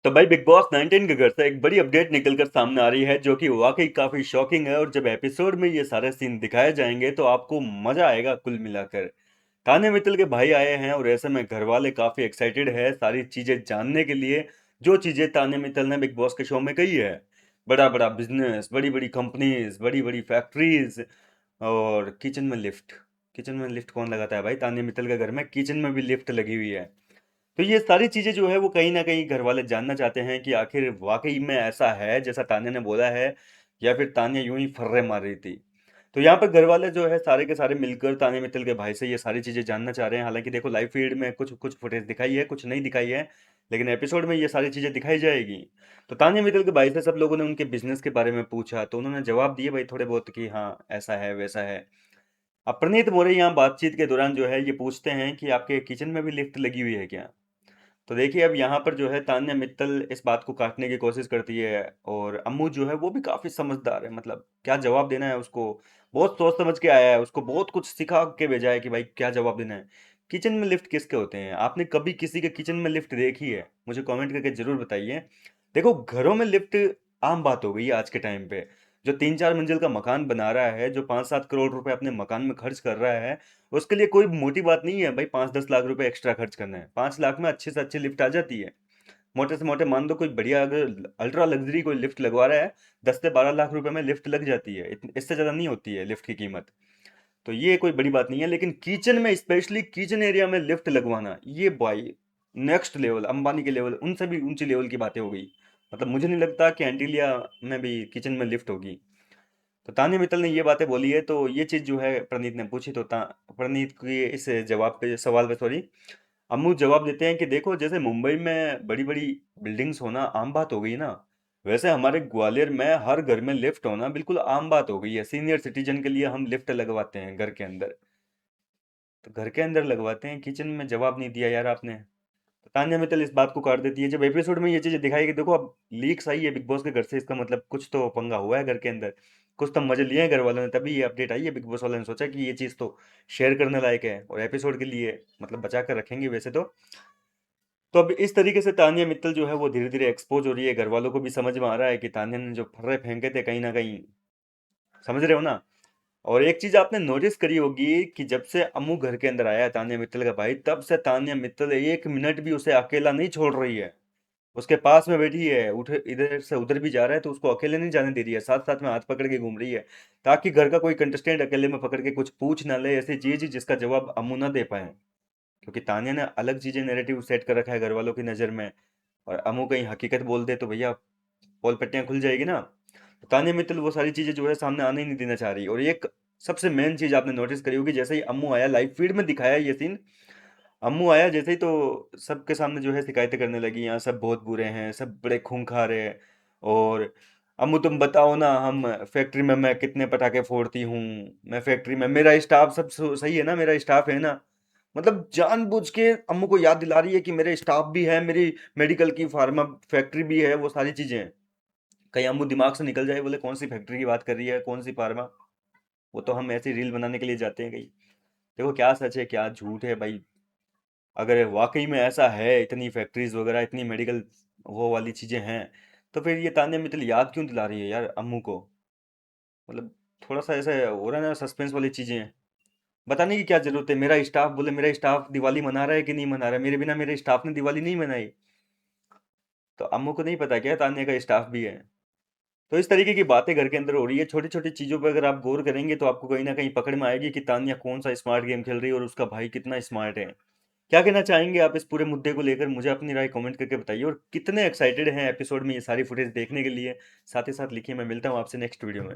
तो भाई big boss 19 के घर से एक बड़ी अपडेट निकलकर सामने आ रही है जो कि वाकई काफी शॉकिंग है। और जब एपिसोड में ये सारे सीन दिखाए जाएंगे तो आपको मजा आएगा कुल मिलाकर। तान्या मित्तल के भाई आए हैं और ऐसे में घर वाले काफी एक्साइटेड है सारी चीजें जानने के लिए। जो चीजें तान्या मित्तल ने बिग बॉस के शो में कही है, बड़ा बड़ा बिजनेस, बड़ी बड़ी कंपनीज, बड़ी बड़ी फैक्ट्रीज और किचन में लिफ्ट। किचन में लिफ्ट कौन लगाता है भाई? तान्या मित्तल के घर में किचन में भी लिफ्ट लगी हुई है। तो ये सारी चीजें जो है वो कहीं ना कहीं घर वाले जानना चाहते हैं कि आखिर वाकई में ऐसा है जैसा तान्या ने बोला है, या फिर तान्या यूं ही फर्रे मार रही थी। तो यहाँ पर घर वाले जो है सारे के सारे मिलकर तान्या मित्तल के भाई से ये सारी चीजें जानना चाह रहे हैं। हालांकि देखो, लाइव फीड में कुछ कुछ फुटेज दिखाई है, कुछ नहीं दिखाई है, लेकिन एपिसोड में ये सारी चीजें दिखाई जाएगी। तो तान्या मित्तल के भाई से सब लोगों ने उनके बिजनेस के बारे में पूछा तो उन्होंने जवाब दिए भाई थोड़े बहुत कि हाँ ऐसा है वैसा है। अब प्रणीत मोरे यहाँ बातचीत के दौरान जो है ये पूछते हैं कि आपके किचन में भी लिफ्ट लगी हुई है क्या? तो देखिए, अब यहाँ पर जो है तान्या मित्तल इस बात को काटने की कोशिश करती है और अम्मू जो है वो भी काफी समझदार है। मतलब क्या जवाब देना है उसको, बहुत सोच समझ के आया है, उसको बहुत कुछ सिखा के भेजा है कि भाई क्या जवाब देना है। किचन में लिफ्ट किसके होते हैं? आपने कभी किसी के किचन में लिफ्ट देखी है? मुझे कमेंट करके जरूर बताइए। देखो, घरों में लिफ्ट आम बात हो गई है आज के टाइम पे। जो 3-4 मंजिल का मकान बना रहा है, जो 5-7 करोड़ रुपए अपने मकान में खर्च कर रहा है, उसके लिए कोई मोटी बात नहीं है भाई 5-10 लाख रुपए एक्स्ट्रा खर्च करना है। 5 लाख में अच्छे से अच्छी लिफ्ट आ जाती है। मोटे से मोटे मान दो कोई बढ़िया अगर अल्ट्रा लग्जरी कोई लिफ्ट लगवा रहा है, 10 से 12 लाख रुपए में लिफ्ट लग जाती है। इससे ज्यादा नहीं होती है लिफ्ट की कीमत। तो ये कोई बड़ी बात नहीं है, लेकिन किचन में, स्पेशली किचन एरिया में लिफ्ट लगवाना, ये भाई नेक्स्ट लेवल, अंबानी के लेवल, उनसे भी ऊंची लेवल की बातें हो गई। मतलब मुझे नहीं लगता कि एंटीलिया में भी किचन में लिफ्ट होगी। तो तान्या मित्तल ने ये बातें बोली है तो ये चीज जो है प्रणीत ने पूछी तो प्रणीत के इस जवाब पे, सवाल पे सॉरी, अम्मू जवाब देते हैं कि देखो, जैसे मुंबई में बड़ी बड़ी बिल्डिंग्स होना आम बात हो गई ना, वैसे हमारे ग्वालियर में हर घर में लिफ्ट होना बिल्कुल आम बात हो गई है। सीनियर सिटीजन के लिए हम लिफ्ट लगवाते हैं घर के अंदर। तो घर के अंदर लगवाते हैं, किचन में जवाब नहीं दिया यार आपने। तो तान्या मित्तल इस बात को काट देती है जब एपिसोड में ये चीजें दिखाई कि देखो अब लीक्स आई है बिग बॉस के घर से, इसका मतलब कुछ तो पंगा हुआ है घर के अंदर। कुछ तो मजे लिए हैं घर वालों ने, तभी ये अपडेट आई है। बिग बॉस वालों ने सोचा कि ये चीज तो शेयर करने लायक है और एपिसोड के लिए मतलब बचा कर रखेंगे वैसे तो। तो अब इस तरीके से तान्या मित्तल जो है वो धीरे धीरे एक्सपोज हो रही है। घर वालों को भी समझ में आ रहा है कि तान्या ने जो फर्रे फेंके थे कहीं ना कहीं, समझ रहे हो ना। और एक चीज आपने नोटिस करी होगी कि जब से अम्मू घर के अंदर आया है तान्या मित्तल का भाई, तब से तान्या मित्तल एक मिनट भी उसे अकेला नहीं छोड़ रही है। उसके पास में बैठी है, उठ इधर से उधर भी जा रहा है तो उसको अकेले नहीं जाने दे रही है, साथ साथ में हाथ पकड़ के घूम रही है, ताकि घर का कोई कंटेस्टेंट अकेले में पकड़ के कुछ पूछ ना ले ऐसी चीज जिसका जवाब अम्मू ना दे पाए। क्योंकि तान्या ने अलग चीजें नैरेटिव सेट कर रखा है घर वालों की नजर में, और अम्मू कहीं हकीकत बोल दे तो भैया पोल पट्टियां खुल जाएगी ना। तो तान्या मित्तल वो सारी चीजें जो है सामने आने ही नहीं देना चाह रही। और एक सबसे मेन चीज आपने नोटिस करी होगी, जैसे ही अम्मू आया, लाइव फीड में दिखाया ये सीन, अम्मू आया जैसे ही तो सबके सामने जो है शिकायतें करने लगी, यहाँ सब बहुत बुरे हैं, सब बड़े खूंखार है। और अम्मू तुम बताओ ना, हम फैक्ट्री में मैं कितने पटाखे फोड़ती हूँ, मैं फैक्ट्री में, मेरा स्टाफ सब सही है ना, मेरा स्टाफ है ना। मतलब जानबूझ के अम्मू को याद दिला रही है कि मेरे स्टाफ भी है, मेरी मेडिकल की फार्मा फैक्ट्री भी है, वो सारी चीजें हैं। कहीं अम्मू दिमाग से निकल जाए, बोले कौन सी फैक्ट्री की बात कर रही है, कौन सी फार्मा। वो तो हम ऐसी रील बनाने के लिए जाते हैं कहीं। देखो क्या सच है क्या झूठ है भाई। अगर वाकई में ऐसा है, इतनी फैक्ट्रीज वगैरह, इतनी मेडिकल वो वाली चीजें हैं, तो फिर ये तान्या मित्तल याद क्यों दिला रही है यार अम्मू को? मतलब थोड़ा सा ऐसा हो रहा है ना, सस्पेंस वाली चीजें हैं। बताने की क्या जरूरत है? मेरा स्टाफ, बोले मेरा स्टाफ दिवाली मना रहा है कि नहीं मना रहा है? मेरे बिना मेरे स्टाफ ने दिवाली नहीं मनाई। तो अम्मू को नहीं पता क्या तान्या का स्टाफ भी है? तो इस तरीके की बातें घर के अंदर हो रही है। छोटी छोटी चीजों पर अगर आप गौर करेंगे तो आपको कहीं ना कहीं पकड़ में आएगी कि तान्या कौन सा स्मार्ट गेम खेल रही है और उसका भाई कितना स्मार्ट है। क्या कहना चाहेंगे आप इस पूरे मुद्दे को लेकर? मुझे अपनी राय कमेंट करके बताइए, और कितने एक्साइटेड हैं एपिसोड में ये सारी फुटेज देखने के लिए। साथ ही साथ लिखिए। मैं मिलता हूँ आपसे नेक्स्ट वीडियो में।